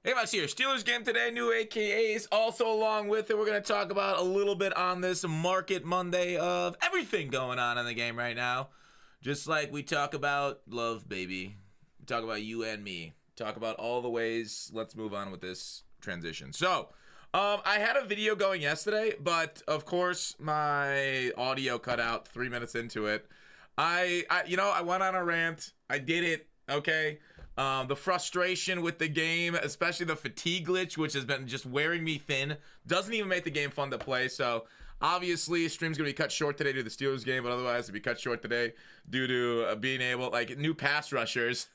Hey, Mouse here. Steelers game today, new AKAs. Also, along with it, we're going to talk about a little bit on this Market Monday of everything going on in the game right now. Just like we talk about love, baby. We talk about you and me. Talk about all the ways. Let's move on with this transition. So, I had a video going yesterday, but of course, my audio cut out 3 minutes into it. I went on a rant. I did it. Okay. The frustration with the game, especially the fatigue glitch, which has been just wearing me thin, doesn't even make the game fun to play. So obviously, stream's gonna be cut short today due to the Steelers game, but otherwise it'll be cut short today due to being able, like, new pass rushers.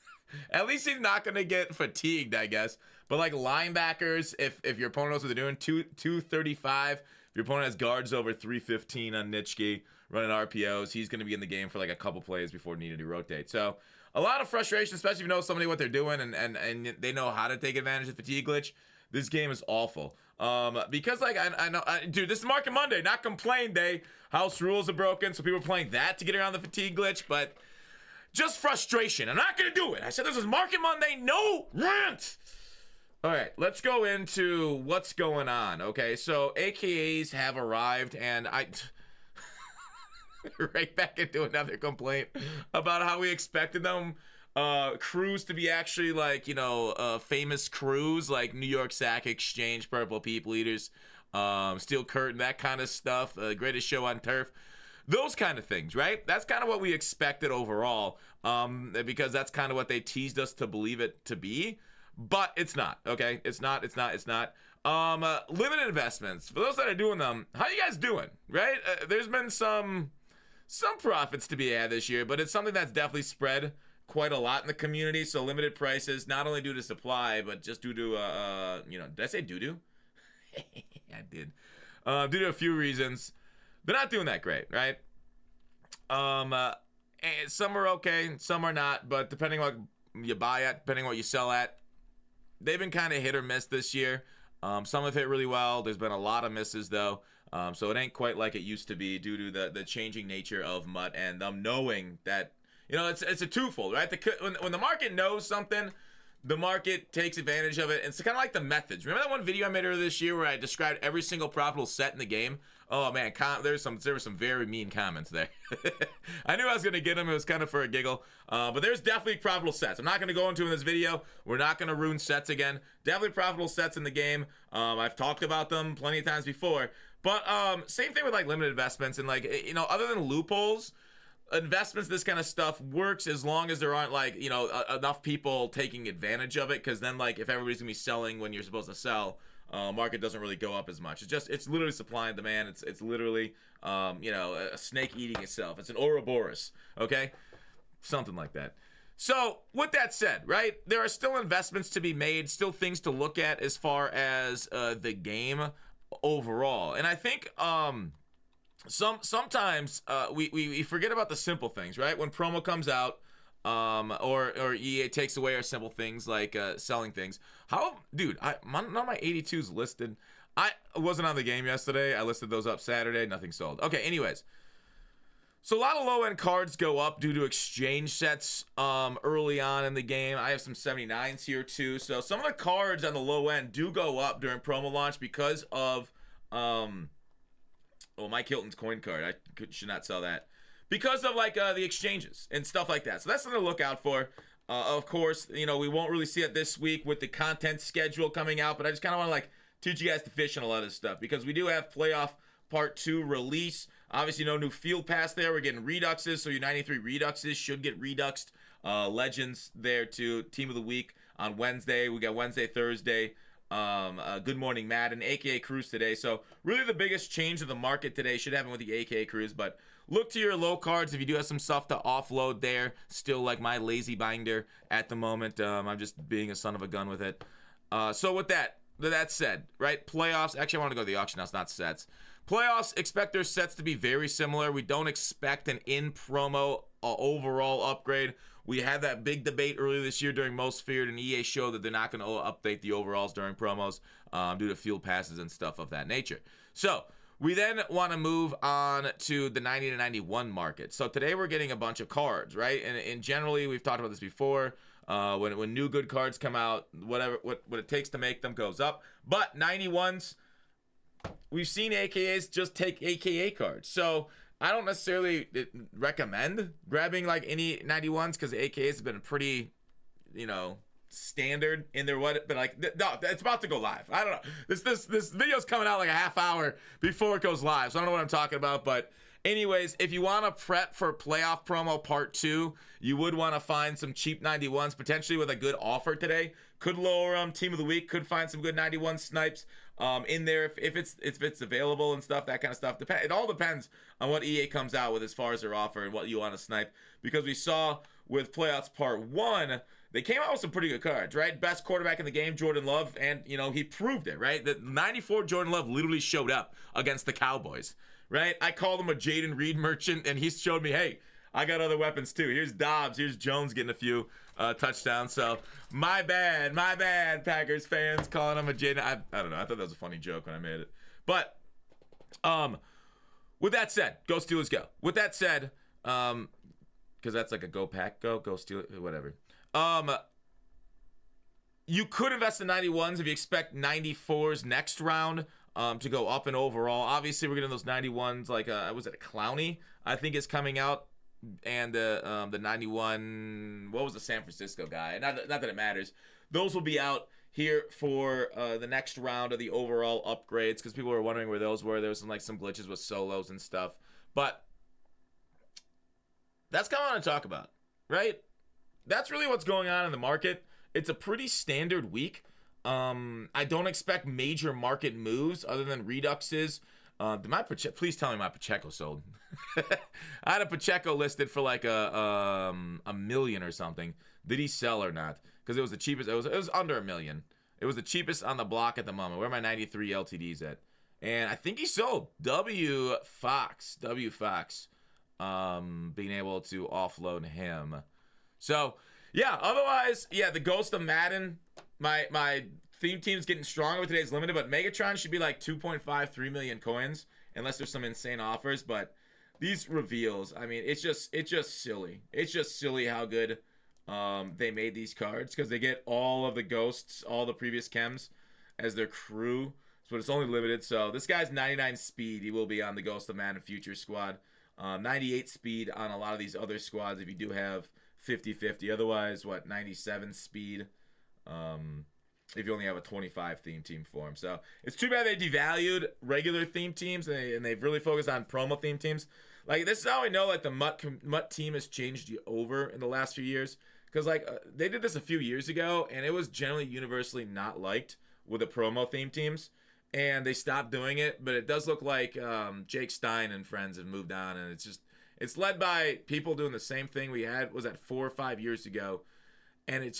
At least he's not gonna get fatigued, I guess. But like linebackers, if your opponent knows what they're doing, 235. If your opponent has guards over 315 on Nitschke running RPOs, he's gonna be in the game for like a couple plays before needing to rotate. So a lot of frustration, especially if you know somebody what they're doing and they know how to take advantage of the fatigue glitch. This game is awful. Because like I know, dude, this is Market Monday, not complain day. House rules are broken, so people are playing that to get around the fatigue glitch, but just frustration. I'm not gonna do it. I said this is Market Monday, no rant. All right, let's go into what's going on. Okay, so AKAs have arrived, and I right back into another complaint about how we expected them crews to be actually like, famous crews like New York Sack Exchange, Purple People Eaters, Steel Curtain, that kind of stuff, Greatest Show on Turf. Those kind of things, right? That's kind of what we expected overall, because that's kind of what they teased us to believe it to be. But it's not, okay? It's not. Limited investments. For those that are doing them, how you guys doing, right? There's been some profits to be had this year, but it's something that's definitely spread quite a lot in the community. So limited prices, not only due to supply, but just due to, did I say doo-doo? I did. Due to a few reasons. They're not doing that great, right? And some are okay, some are not, but depending on what you buy at, depending on what you sell at, they've been kind of hit or miss this year. Some have hit really well. There's been a lot of misses, though. So it ain't quite like it used to be due to the changing nature of MUT and them knowing that, it's a twofold, right? When the market knows something, the market takes advantage of it. And it's kind of like the methods. Remember that one video I made earlier this year where I described every single profitable set in the game? Oh man, there were some very mean comments there. I knew I was gonna get them. It was kind of for a giggle, but there's definitely profitable sets. I'm not gonna go into in this video. We're not gonna ruin sets again. Definitely profitable sets in the game. I've talked about them plenty of times before. But same thing with like limited investments and like other than loopholes. Investments, this kind of stuff works as long as there aren't like enough people taking advantage of it, because then like if everybody's gonna be selling when you're supposed to sell, market doesn't really go up as much. It's literally supply and demand. It's literally a snake eating itself. It's an Ouroboros, okay, something like that. So with that said, right, there are still investments to be made, still things to look at as far as the game overall, and I think sometimes we forget about the simple things, right? When promo comes out, or EA takes away our simple things like selling things. Dude, none of my 82s listed. I wasn't on the game yesterday. I listed those up Saturday. Nothing sold. Okay, anyways. So a lot of low-end cards go up due to exchange sets early on in the game. I have some 79s here too. So some of the cards on the low end do go up during promo launch because of Mike Hilton's coin card. I should not sell that. Because of like the exchanges and stuff like that. So that's something to look out for. Of course, we won't really see it this week with the content schedule coming out, but I just kind of want to like teach you guys to fish on a lot of this stuff because we do have playoff part 2 release. Obviously, no new field pass there. We're getting reduxes, so your 93 reduxes should get reduxed. Legends there too. Team of the week on Wednesday. We got Wednesday, Thursday. Good Morning Madden, aka Cruise today. So really the biggest change of the market today should happen with the aka Cruise, but look to your low cards if you do have some stuff to offload there. Still like my lazy binder at the moment. I'm just being a son of a gun with it. So with that said, right, playoffs, actually I want to go to the auction house, not sets. Playoffs, expect their sets to be very similar. We don't expect an in-promo overall upgrade. We had that big debate earlier this year during Most Feared, and EA showed that they're not going to update the overalls during promos due to field passes and stuff of that nature. So we then want to move on to the 90 to 91 market. So today we're getting a bunch of cards, right? And generally, we've talked about this before. When new good cards come out, what it takes to make them goes up. But 91s, we've seen AKAs just take AKA cards. So I don't necessarily recommend grabbing like any 91s because the AKAs have been pretty, standard in their what, but like no, it's about to go live. I don't know. This video's coming out like a half hour before it goes live, so I don't know what I'm talking about. But anyways, if you want to prep for playoff promo part 2, you would want to find some cheap 91s potentially with a good offer today. Could lower them. Team of the week could find some good 91 snipes in there if it's available and stuff, that kind of stuff. It all depends on what EA comes out with as far as their offer and what you want to snipe, because we saw with playoffs part 1, they came out with some pretty good cards, right? Best quarterback in the game, Jordan Love, and he proved it, right? The 94 Jordan Love literally showed up against the Cowboys, right? I called him a Jaden Reed merchant, and he showed me, hey, I got other weapons too. Here's Dobbs, here's Jones getting a few touchdowns. So my bad, Packers fans, calling him a Jaden. I don't know. I thought that was a funny joke when I made it. But with that said, go Steelers, go. With that said, because that's like a go Pack, go Steelers, whatever. You could invest in 91s if you expect 94s next round to go up in overall. Obviously, we're getting those 91s like was it a Clowney? I think is coming out, and the 91. What was the San Francisco guy? Not that it matters. Those will be out here for the next round of the overall upgrades because people were wondering where those were. There was some glitches with solos and stuff, but that's kind of what I want to talk about, right? That's really what's going on in the market. It's a pretty standard week. I don't expect major market moves other than reduxes. Please tell me my Pacheco sold. I had a Pacheco listed for like a million or something. Did he sell or not? Because it was the cheapest. It was under $1 million. It was the cheapest on the block at the moment. Where are my 93 LTDs at? And I think he sold. W Fox. Being able to offload him. So, yeah, otherwise, the Ghost of Madden, my theme team's getting stronger with today's limited, but Megatron should be like 2.53 million coins, unless there's some insane offers. But these reveals, I mean, it's just silly. It's just silly how good they made these cards, because they get all of the ghosts, all the previous chems as their crew, but it's only limited. So this guy's 99 speed. He will be on the Ghost of Madden Future squad. 98 speed on a lot of these other squads if you do have 50-50. Otherwise, 97 speed if you only have a 25 theme team for him. So it's too bad they devalued regular theme teams and they've really focused on promo theme teams. Like, this is how I know like the MUT team has changed over in the last few years, because they did this a few years ago and it was generally universally not liked with the promo theme teams, and they stopped doing it. But it does look like Jake Stein and friends have moved on, and it's led by people doing the same thing we had, was that 4 or 5 years ago, and it's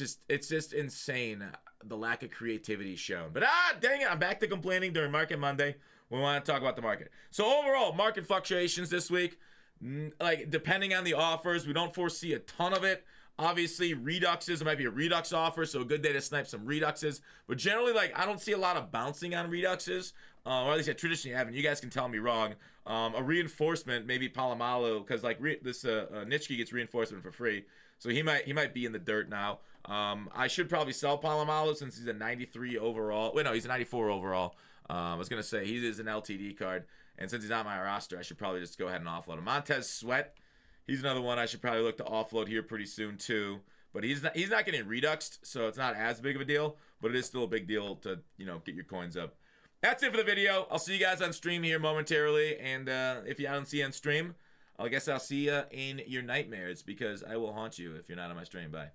just insane the lack of creativity shown. But dang it, I'm back to complaining during Market Monday. We want to talk about the market. So overall, market fluctuations this week, like depending on the offers, we don't foresee a ton of it. Obviously, reduxes, it might be a redux offer, so a good day to snipe some reduxes. But generally, I don't see a lot of bouncing on reduxes, or at least I traditionally haven't. You guys can tell me wrong. A reinforcement, maybe Palomalu, because this Nitschke gets reinforcement for free, so he might be in the dirt now. I should probably sell Palomalu since he's a 93 overall. Wait, no, he's a 94 overall. I was going to say, he is an LTD card, and since he's not my roster, I should probably just go ahead and offload him. Montez Sweat, he's another one I should probably look to offload here pretty soon too. But he's not getting reduxed, so it's not as big of a deal, but it is still a big deal to, get your coins up. That's it for the video. I'll see you guys on stream here momentarily, and if you don't see you on stream, I guess I'll see you in your nightmares, because I will haunt you if you're not on my stream. Bye.